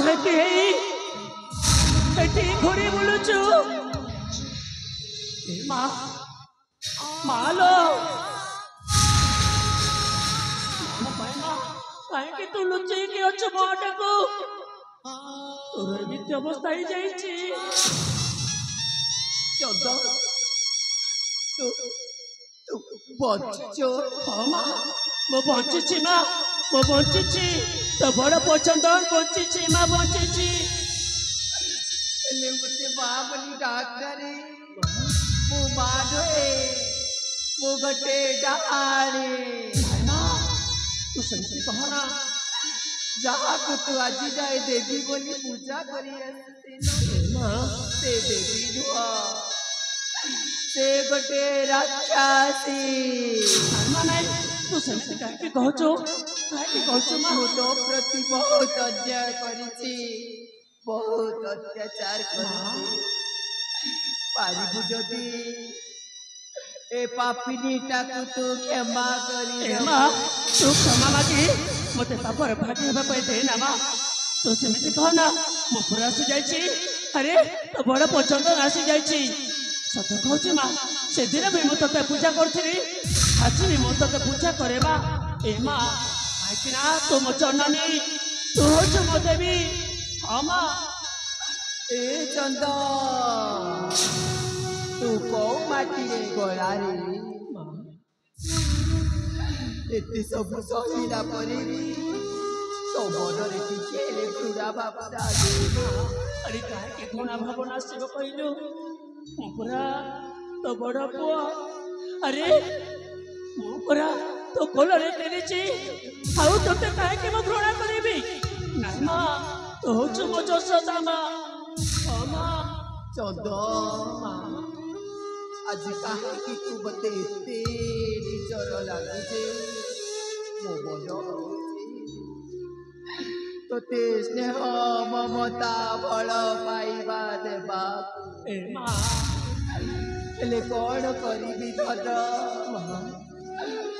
ଅଧାକି ହେଇ ଏଠି ଘୁରି ବୁଲୁଛୁ ମା ମାଲୋ କାହିଁକି ତୁ ଲୁଚେଇକି ଅଛୁ ମୋଟାକୁ ତୋର ଏମିତି ଅବସ୍ଥା ହେଇଯାଇଛି ଚନ୍ଦ ତୁ ବଞ୍ଚିଛୁ ହଁ ମା ମୁଁ ବଞ୍ଚିଛି ମା ମୁଁ ବଞ୍ଚିଛି ତ ବଡ଼ ପଛନ୍ଦ ବଞ୍ଚିଛି ମା ବଞ୍ଚିଛି ହେଲେ ଗୋଟେ ମା ବୋଲି ଡାକ୍ତରୀ ମୁଁ ମା ନୁହେଁ ମୁଁ ଗୋଟେ ଡାହାଣୀ ତୁ ସେମିତି କହନା ଯାହାକୁ ତୁ ଆଜି ଯାଏ ଦେବୀ ବୋଲି ପୂଜା କରି ଆସିଥିଲୁ ସେ ଦେବୀ ନୁହଁ ସେ ଗୋଟେ ରାକ୍ଷାସୀ ତୁ ସେମିତି କାହିଁକି କହୁଛୁ ମା ମୁଁ ତୋ ପ୍ରତି ବହୁତ ଅନ୍ୟାୟ କରିଛି ବହୁତ ଅତ୍ୟାଚାର କରିଛି ପାରିବୁ ଯଦି ए पापिनीटाକୁ तू क्षमा करी मा तू क्षमा मागी मते पापर भागी हेबा पई दे ना मा तू सेମିତି कह ना मो पूरा आसी जाईची अरे तो बड़ पचंद आसी जाईची सत कहूची मा से दिन भी मो तते पूजा करथिली आज भी मो तते पूजा करेबा ए मा आइकी ना तू मो जननी तू होछु मो देवी हां मा ए चंदा तू को माटी रे गला रे एते सब सहिला परी तो मनरे टिके ले घुरा बाबा अरे काहे के गुणा भावना शिव कहलु मुपुरा तो बड़ पुआ अरे मुपुरा तो कोलरे तेरिची आउ तोते काहे के मो घृणा करबी ना मा तो होछु मो जसोदा मा मामा चंदा आज कहा कि तू बते तेरी जर लागे मो मन तोते स्नेह ममता बल पाइबा देबा ए मा हेले कौन करी धर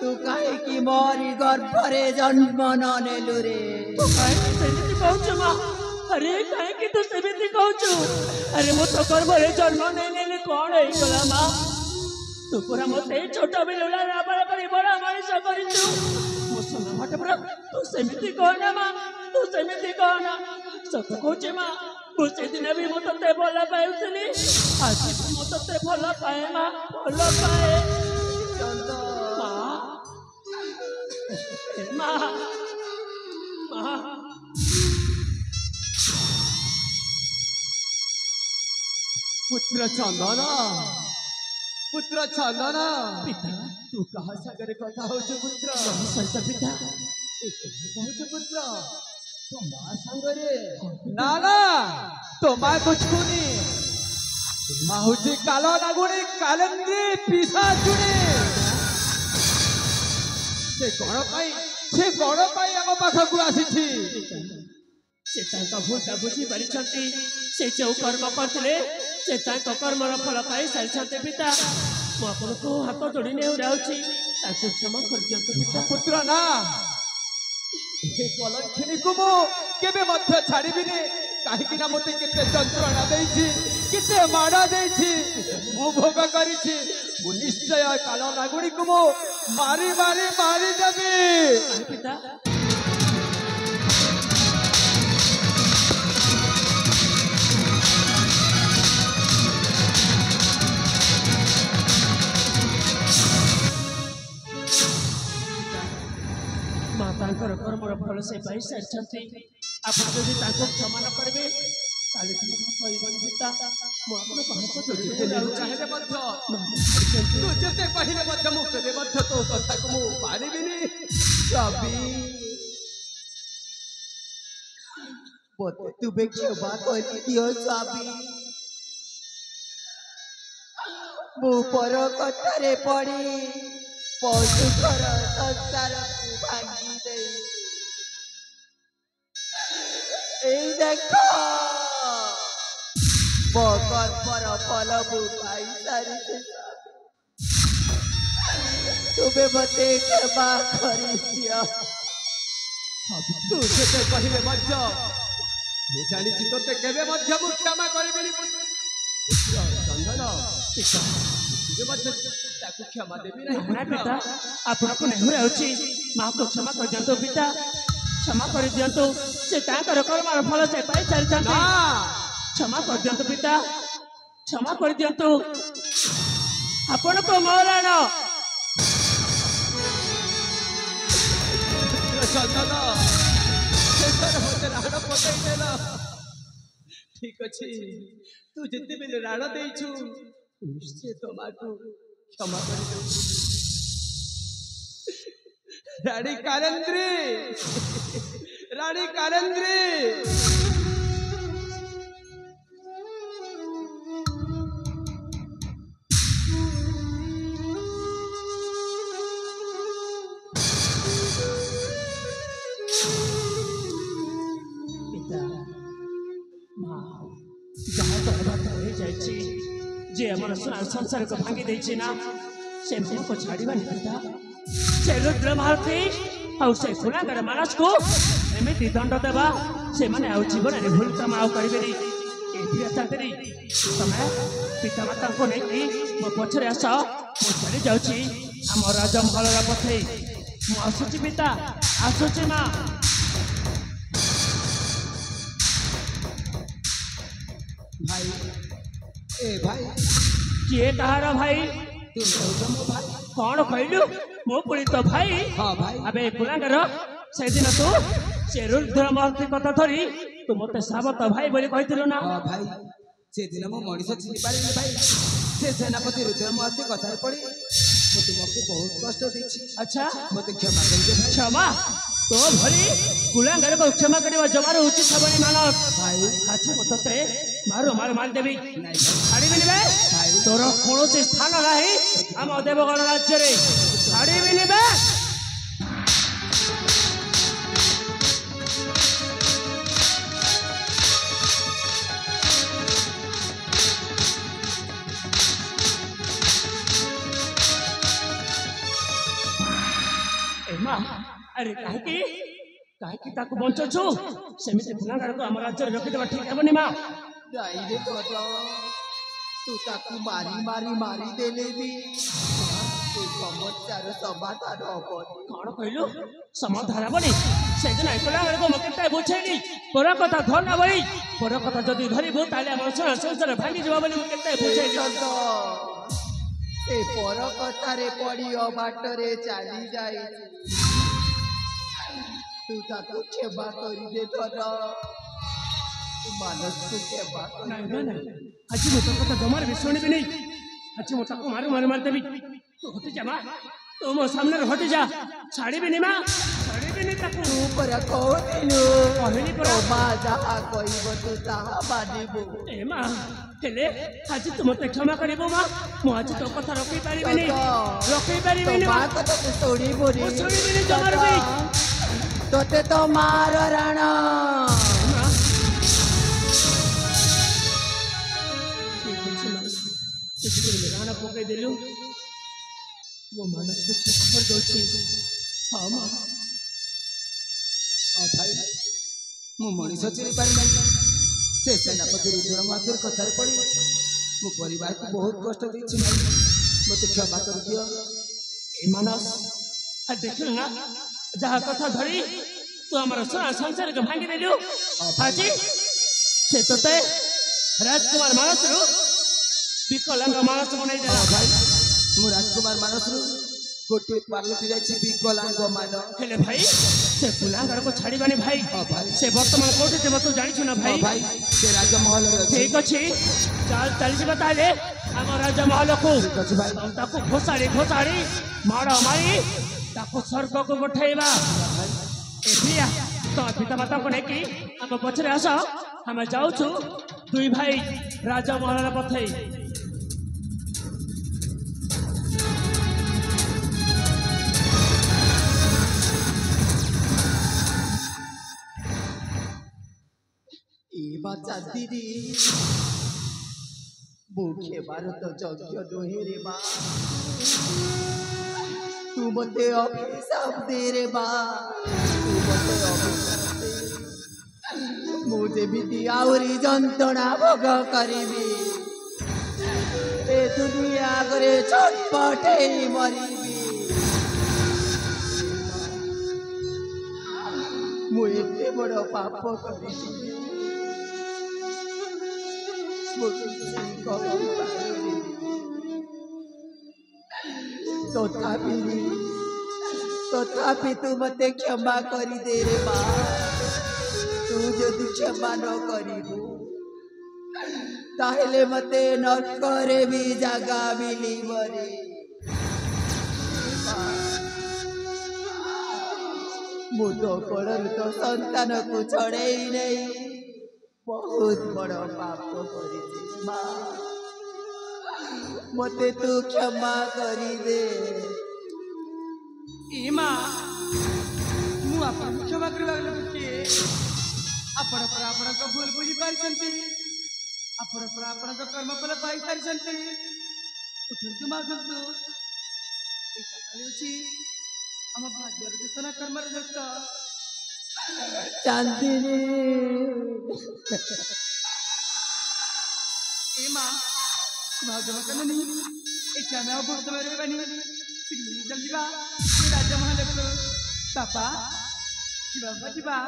तू कहे कि मोरी गर्भरे जन्म न नेलु रे तू कहे सेମିତି कहछु मा अरे काहे कि तू सेମିତି कहछु अरे मो तो गर्भरे जन्म नै नेले कोन हेई गला मा तू पूरा मते छोटा बेलुला राबळ करी बड़ा मनीष करिछु मो समय हट पर तू सेମିତି कहना मा तू सेମିତି कहना सत कहछि मा मो से दिन भी मो तते भला पाउतली आज मो तते भला पाए मा भला पाए चंदा मा मा पुत्र चंदन पिता तू कहा सागर कथा हो पुत्र सहित पिता कहु पुत्र तो माँ संगरे ना ना तो माँ कुछ कुनी माँ हुची कालो नागुनी कालेंद्री पिशाचुनी से कौन पाई आम पाखक आसी से भूलटा बुझी पारि से जो कर्म करते से कर्मर फल पाई सारी पिता मुझे को हाथ जोड़ी नेउराउछि क्षमा कर दियंतु पिता पुत्र ना कलंखिनी को मु केबे मध्य छाड़ीबिनी कहीं मते केते जंत्रणा देछि केते माड़ा देछि मु भोग करिछि मु निश्चय काल नागुणी को मु मारी मारी मारी देबी पिता मातांकर कर्मर फल से पाई सारी आप जदि क्षमा न करेंगे सहीबनी पिता तो कथा को मु पारिबिनी तू बेक्षमा कर दियो स्वामी मु पर कथारे पड़ी पशुकर संसार को भांगी दे देख कर्मर फल को पाई सारी तुम्हें मते क्षमा कर दिया तू से कहले ମୁଁ ଜାଣିଛି ତୋତେ କେବେ ମଧ୍ୟ ମୁଁ କ୍ଷମା କରିବିନି ଚନ୍ଦନ କେବେ ମଧ୍ୟ ତାକୁ କ୍ଷମା ଦେବି ନା ନାହିଁ ପିତା ଆପଣଙ୍କୁ ନେହୁର ହେଉଛି ମାକୁ କ୍ଷମା କରିଦିଅନ୍ତୁ ପିତା କ୍ଷମା କରିଦିଅନ୍ତୁ ସେ ତାଙ୍କର କର୍ମର ଫଳ ସେ ପାଇ ଚାଲିଛନ୍ତି ନା କ୍ଷମା କରିଦିଅନ୍ତୁ ପିତା କ୍ଷମା କରିଦିଅନ୍ତୁ ଆପଣଙ୍କ ମହାରାଣ ଚନ୍ଦନ ଶେଷରେ ମୋତେ ରାଣ ପକାଇ ଦେଲ ଠିକ ଅଛି ତୁ ଯେତେବେଳେ ରାଣ ଦେଇଛୁ ନିଶ୍ଚୟ ତୋ ମାକୁ କ୍ଷମା କରିଦେବୁ ରାଣୀ କାରେନ୍ଦ୍ରୀ ରାଣୀ କାରେନ୍ଦ୍ରୀ ପିତା ମା ଯାହା ତ ହେବା ତ ହୋଇଯାଇଛି ଯେ ଆମର ସଂସାରକୁ ଭାଙ୍ଗି ଦେଇଛି ନା ସେ ଭୂମିକୁ ଛାଡ଼ିବାନି ପିତା ସେ ରୁଦ୍ର ଭାରତୀ ଆଉ ସେ ଗୁଣାଗାର ମାନସକୁ ଏମିତି ଦଣ୍ଡ ଦେବା ସେମାନେ ଆଉ ଜୀବନରେ ଭୁଲ କାମ ଆଉ କରିବେନି ଏ ଚାକିରି ତମେ ପିତାମାତାଙ୍କୁ ନେଇକି ମୋ ପଛରେ ଆସ ମୁଁ ଚାଲି ଯାଉଛି ଆମ ରାଜମହଲର ପଥେ ମୁଁ ଆସୁଛି ପିତା ଆସୁଛି ମା ଭାଇ ଏ ଭାଇ କିଏ କାହାର ଭାଇ ତୁମେ ହେଉଛ ମୋ ଭାଇ କଣ କହିଲୁ ମୋ ପୁଣି ତ ଭାଇ ହଁ ଭାଇ ଆବେ ଗୁଣାଗାର ସେଦିନ ତୁ ସେ ରୁଦ୍ର ମହର୍ତ୍ତି କଥା ଧରି ତୁ ମତେ ସାବତ ଭାଇ ବୋଲି କହିଥିଲୁ ନା ହଁ ଭାଇ ସେଦିନ ମୁଁ ମଣିଷ ଚିହ୍ନି ପାରିଲି ଭାଇ ସେ ସେନାପତି ରୁଦ୍ର ମହାନ୍ତି କଥାରେ ପଡ଼ି ମୁଁ ତୁମକୁ ବହୁତ କଷ୍ଟ ଦେଇଛି ଆଚ୍ଛା ମୋତେ କ୍ଷମା କରିଦିଅ ଭାଇ କ୍ଷମା ତୋ ଭଳି ଗୁଣାଗାରକୁ କ୍ଷମା କରିବା ଜମାରୁ ଉଚିତ ହେବନି ମାନସ ଭାଇ ଆଜି ମୁଁ ତତେ ମାରିଦେବି ନାଇଁ ଭାଇ ଛାଡ଼ିବିନି ବେ ଭାଇ ତୋର କୌଣସି ସ୍ଥାନ ନାହିଁ ଆମ ଦେବଗଣ ରାଜ୍ୟରେ ଛାଡ଼ିବିନି ବେ ମା ଆରେ କାହିଁକି ତାକୁ ବଞ୍ଚଉଛୁ ସେମିତି ଗୁଣାଗାରକୁ ଆମ ରାଜ୍ୟରେ ରଖିଦେବା ଠିକ ହେବନି ମା ନାଇରେ କଦ ତୁ ତାକୁ ମାରି ଦେଲେ ବି ସେ ସମସ୍ୟାର ସମାଧାନ ହବନି କଣ କହିଲୁ ସମାଧାନ ହେବନି ସେଦିନ ଗୁଣାଗାରକୁ ମୁଁ କେତେ ବୁଝେଇଲି ପର କଥା ଧର ବଳି ପର କଥା ଯଦି ଧରିବୁ ତାହେଲେ ଆମର ସଂସାର ଭାଙ୍ଗିଯିବ ବୋଲି ମୁଁ କେତେ ବୁଝେଇଲି ଚନ୍ଦ ସେ ପର କଥାରେ ପଡ଼ି ଅବାଟରେ ଚାଲି ଯାଇଛି ତୁ ତାକୁ କ୍ଷମା କରିଦେ ଧନ ତୁ ମାନସକୁ କ୍ଷମା ନାଇଁ କରିଦେ ନାଇଁ ଆଜି ମୁଁ ତୋ କଥା ଜମାରେ ବି ଶୁଣିବିନି ଆଜି ମୁଁ ତାକୁ ମାରିଦେବି ତୁ ହଟିଯା ମା ତୁ ମୋ ସାମ୍ନାରେ ହଟିଯା ଛାଡ଼ିବିନି ମା ଛାଡ଼ିବିନି ତାକୁ ତୁ ପରା କହୁଥିଲୁ କହିଲି ପରା। ତୋ ମା ଯାହା କହିବ ତୁ ତାହା ମାନିବୁ ଏ ମା ହେଲେ ଆଜି ତୁ ମତେ କ୍ଷମା କରିବୁ ମା ମୁଁ ଆଜି ତୋ କଥା ରଖି ପାରିବିନି ରଖି ତୋ ପାରିବିନି ମା ମା କଥା ତୁ ଶୁଣିବୁନି ମୁଁ ଶୁଣିବିନି ଜମାରୁ ବି ତୋତେ ତ ମାର ରାଣ ମା ଠିକ ଅଛି ମା ଯେତେବେଳେ ରାଣ ପକେଇଦେଲୁ ମୋ ମାନସକୁ କ୍ଷମା କରିଦେଉଛି ହଁ ମା ଭାଇ ମୁଁ ମଣିଷ ଚିହ୍ନି ପାରିଲି ସେ ସେନାପତି ରୁଦ୍ର ମହାନ୍ତି କଥାରେ ପଡ଼ି ମୋ ପରିବାରକୁ ବହୁତ କଷ୍ଟ ଦେଇଛି ଭାଇ ମୋତେ କ୍ଷମା କରିଦିଅ ଏ ମାନସ ଦେଖିଲୁ ନା ଯାହା କଥା ଧରି ତୁ ଆମର ସଂସାରକୁ ଭାଙ୍ଗିଦେଲୁ ଆଜି ସେ ତୋତେ ରାଜକୁମାର ମାନସରୁ ବିକଳାଙ୍ଗ ମାନସ ବନେଇ ଦେଲା ଭାଇ ମୁଁ ରାଜକୁମାର ମାନସରୁ ଗୋଟିଏ ପାଲଟି ଯାଇଛି ବିକଳାଙ୍ଗ ମାନ ହେଲେ ଭାଇ ସେ କୁଲାଙ୍ଗରକୁ ଛାଡ଼ିବାନି ଭାଇ ଭାଇ ସେ ବର୍ତ୍ତମାନ କୋଉଠି ଥିବ ତୁ ଜାଣିଛୁ ନା ଭାଇ ଭାଇ ସେ ରାଜମହଲରେ ଅଛି ଠିକ ଅଛି ଚାଲିଯିବା ତାହେଲେ ଆମ ରାଜମହଲକୁ ଠିକ ଅଛି ଭାଇ ତାକୁ ଘୋଷାଡ଼ି ମାଡ଼ ମାରି ତାକୁ ସ୍ୱର୍ଗକୁ ପଠେଇବା ଏଠିଆ ତ ପିତାମାତାଙ୍କୁ ନେଇକି ଆମ ପଛରେ ଆସ ଆମେ ଯାଉଛୁ ଦୁଇ ଭାଇ ରାଜମହଲର ପଥେ ଚାନ୍ଦିନୀ ମୁଖେ ଭାରତ ଯଜ୍ଞ ନୁହେଁ ରେ ମା ତୁ ମତେ ଅଭିଶାପ ଦେ ରେ ମା ତୁ ମତେ ଅଭିଶାପ ଦେ ମୁଁ जेमिति आउरी जंत्रणा भोग करिबी ए दुनिया करे छटपटे मरिबी मु एते बड़ पाप करिछि तथापि तू मते क्षमा करी दे रे माँ तू जदि क्षमा न करू ताहले मते नरकरे भी जगह मिलिब रे मु तो कलर तो संतान को छड़े नहीं बहुत बड़ पाप करिछि माँ मते तू क्षमा करी दे इमा मु आपन क्षमा करबा लोके आपण पर आपण को भूल बुझी पारछंती आपण पर आपण को कर्म फल पाई पारछंती उठंतु मागंतु ए सकाळी होची हम भाग्यर जतना कर्म रे दत्त चांदनी इमा भागवा कननी इच्छा में अब तुम्हारे बनी जल्दी बा राजा महालक्ष्मी पापा जीवा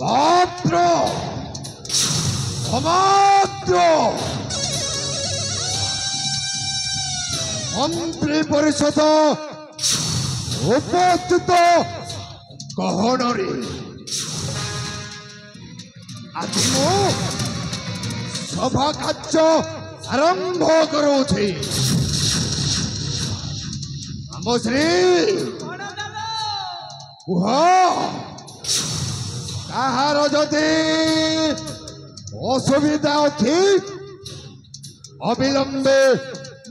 मात्र अमात्र मंत्री परिषद उपस्थित कहनरे आज मु सभा कार्य आरंभ करूछि श्री कहार जदि असुविधा अच्छी अविलंबे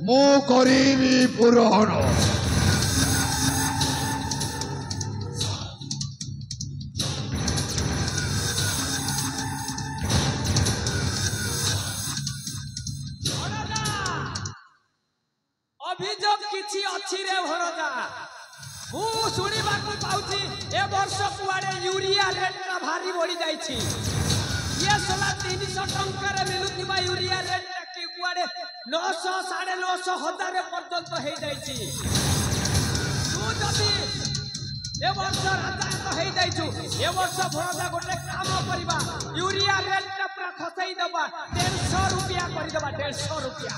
मु करी पूरण अभियोग किछि अछि रे भरजा मु सुनिबा को पाउछि ए वर्ष कुआडे यूरिया रेट भारी बढ़ी जाइछि ये सला 300 टंका रे मिलुतिबा यूरिया रेट के कुआडे 900 950 हजार पर्यंत हे जाइछि तू जदी ए वर्ष राजा तो हे जाइछु ए वर्ष भरजा गोटे काम करबा यूरिया रेट पूरा खसई दबा 150 रुपया कर दबा 150 रुपया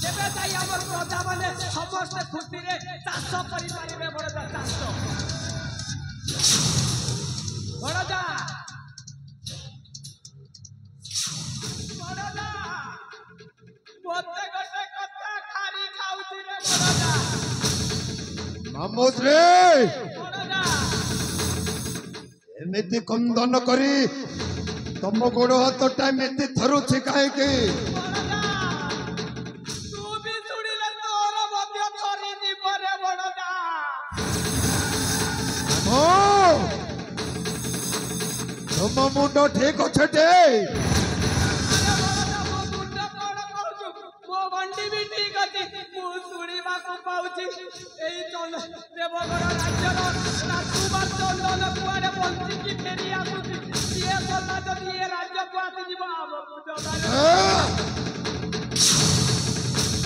जेबे ताई हमर प्रजा माने समस्त खुशी रे चाष करि पारिबे बड़जा चाष बड़जा मोते गोटे कथा खारी खाउती रे बड़जा मामोस रे बड़जा एमिति कंदन करी तम गोड़ हाथ टाइम एते थरुछि काहे के तुम मुंड ठीक अच्छे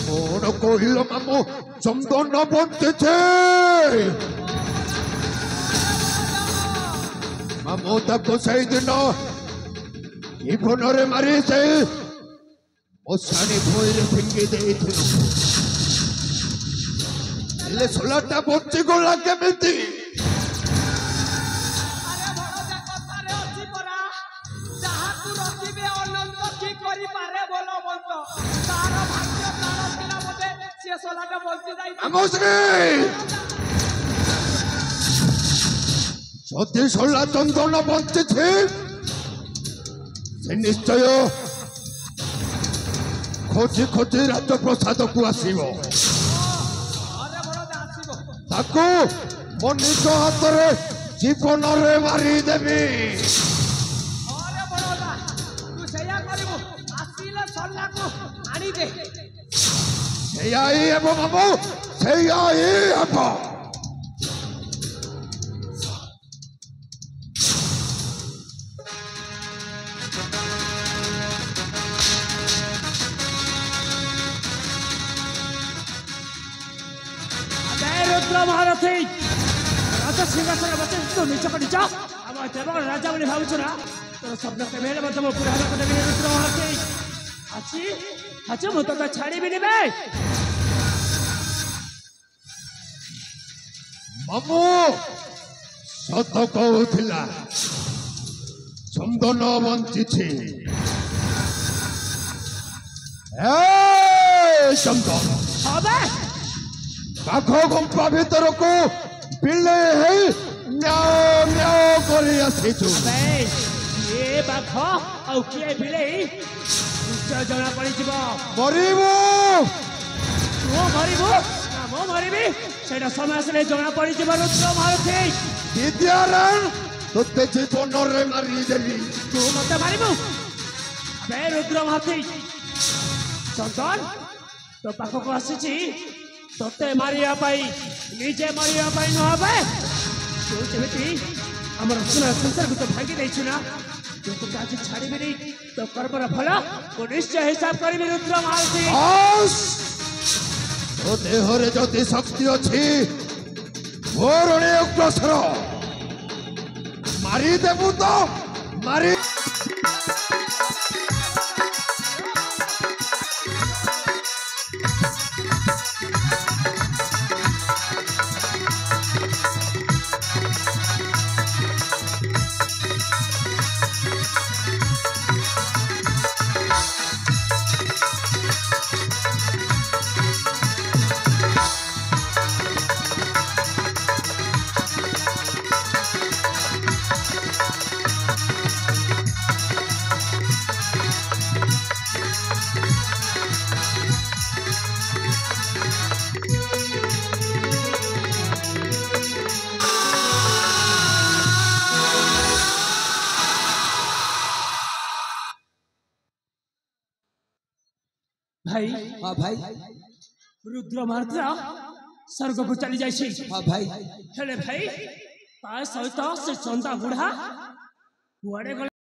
कौन कहल मामू चंदन बंचे ମୁଁ ତାକୁ ସେଇଦିନ ଜୀବନରେ ମାରି ସେ ମଶାଣି ଭୂଇଁରେ ଫିଙ୍ଗି ଦେଇଥିଲୁ। ହେଲେ ଶୋଲାଟା ବଞ୍ଚିଗଲା କେମିତି? ଆରେ ଭଣଜା କଥାରେ ଅଛି ପରା, ଯାହାକୁ ରଖିବେ ଅନନ୍ତ କି କରିପାରେ ଭଲ ମନ୍ଦ। ତାର ଭାଗ୍ୟ ତାର ଥିଲା ବୋଧେ ସେ ଶୋଲାଟା ବଞ୍ଚି ଯାଇଥିଲା। ଯଦି ଶୋଲା ଚନ୍ଦନ ବଞ୍ଚିଛି ସେ ନିଶ୍ଚୟ ଖୋଜି ଖୋଜି ରାଜପ୍ରସାଦକୁ ଆସିବ। ଆରେ ଭଣଜା ଆସିବ। ତାକୁ ମୋ ନିଜ ହାତରେ ଜୀବନରେ ମାରିଦେବି। ଆରେ ଭଣଜା ତୁ ସେଇଆ କରିବୁ, ଆସିଲେ ଶୋଲାକୁ ଆଣିଦେ। ସେଇଆ ହିଁ ହେବ ମାମୁଁ, ସେଇଆ ହିଁ ହେବ। रुद्र महारथी राजा सिंहासन बसे तू निच को निच आम देवगढ़ राजा बोली भावुछु ना तोर स्वप्न केवे हेले मत मो पूरा हेबा देबी रुद्र महारथी। आछि आछि मु तो छाड़ीबिनी बे। ମାମୁଁ ସତ କହୁଥିଲା ଚନ୍ଦନ ବଞ୍ଚିଛି। ଚନ୍ଦନ হবে ବାଘ ଗୁମ୍ଫା ଭିତରକୁ ବିଲେଇ ହେଇ ମ୍ୟାଓ ମ୍ୟାଓ କରି ଆସିଛୁ। ବେ କିଏ ବାଘ ଆଉ କିଏ ବିଲେଇ ନିଶ୍ଚୟ ଜଣା ପଡ଼ିଯିବ। ମରିବୁ ତୁ ମରିବୁ ନା ମୁଁ ମରିବି ସେଇଟା ସମୟ ଆସିଲେ ଜଣା ପଡ଼ିଯିବ ରୁଦ୍ର महारथी। ବିଦ୍ୟାରାଣ ତୋତେ ଜୀବନରେ ମାରିଦେବି। ତୁ ମତେ ମାରିବୁ ବେ ରୁଦ୍ର महारथी। ଚନ୍ଦନ ତୋ ପାଖକୁ ଆସିଛି ତୋତେ ମାରିବା ପାଇଁ, ନିଜେ ମରିବା ପାଇଁ ନହେବେ। ତୁ ଯେମିତି ଆମର ସୁନା ସଂସାରକୁ ତ ଭାଙ୍ଗି ଦେଇଛୁ ନା, ତୁ ତୋତେ ଆଜି ଛାଡ଼ିବିନି। ତୋ କର୍ମର ଫଳ ମୁଁ ନିଶ୍ଚୟ ହିସାବ କରିବି ରୁଦ୍ର महारथी। ତୋ ଦେହରେ ଯଦି ଶକ୍ତି ଅଛି ମୋର ଅଗ୍ରସର ମାରିଦେବୁ ତ ମାରି। भाई हाँ भाई रुद्र महारथी स्वर्ग को चली जाइए। हाँ भाई हेले भाई ता सहित से चंदा बुढ़ा कुआड़े गला।